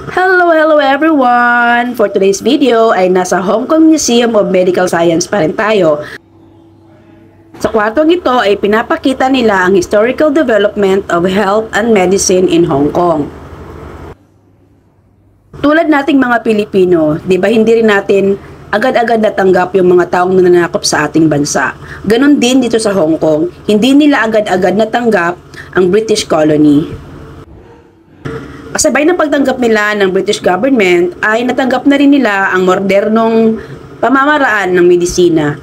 Hello everyone! For today's video ay nasa Hong Kong Museum of Medical Science pa rin tayo. Sa kwartong ito ay pinapakita nila ang historical development of health and medicine in Hong Kong. Tulad nating mga Pilipino, di ba hindi rin natin agad-agad natanggap yung mga taong nananakop sa ating bansa. Ganon din dito sa Hong Kong, hindi nila agad-agad natanggap ang British colony. Kasabay ng pagtanggap nila ng British government ay natanggap na rin nila ang modernong pamamaraan ng medisina.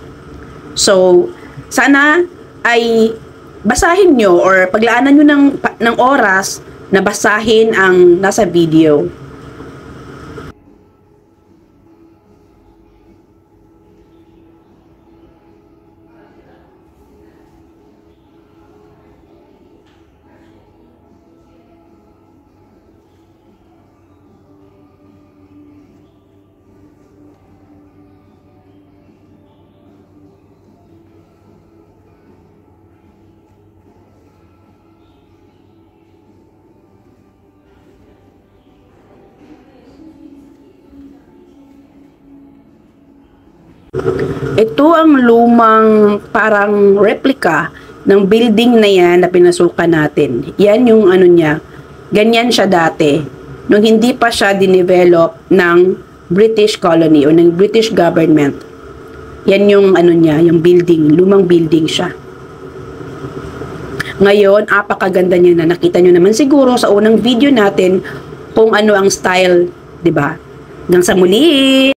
So, sana ay basahin nyo or paglaanan nyo ng oras na basahin ang nasa video. Ito ang lumang parang replica ng building na yan na pinasukan natin. Yan yung ano niya. Ganyan siya dati. Nung hindi pa siya dinevelop ng British colony o ng British government. Yan yung ano niya, yung building. Lumang building siya. Ngayon, apakaganda niya na. Nakita nyo naman siguro sa unang video natin kung ano ang style, di ba? Hanggang sa muli!